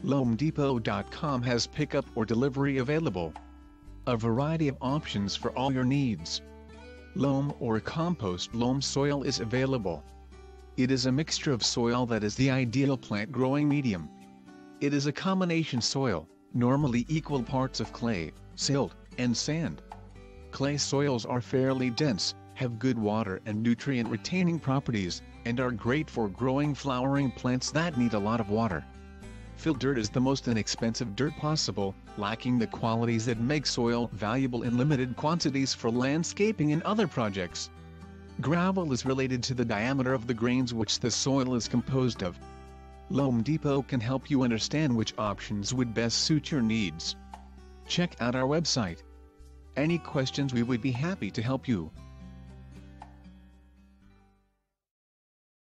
LoamDepot.com has pickup or delivery available. A variety of options for all your needs. Loam or compost loam soil is available. It is a mixture of soil that is the ideal plant growing medium. It is a combination soil, normally equal parts of clay, silt, and sand. Clay soils are fairly dense, have good water and nutrient retaining properties, and are great for growing flowering plants that need a lot of water. Fill dirt is the most inexpensive dirt possible, lacking the qualities that make soil valuable in limited quantities for landscaping and other projects. Gravel is related to the diameter of the grains which the soil is composed of. Loam Depot can help you understand which options would best suit your needs. Check out our website. Any questions, we would be happy to help you.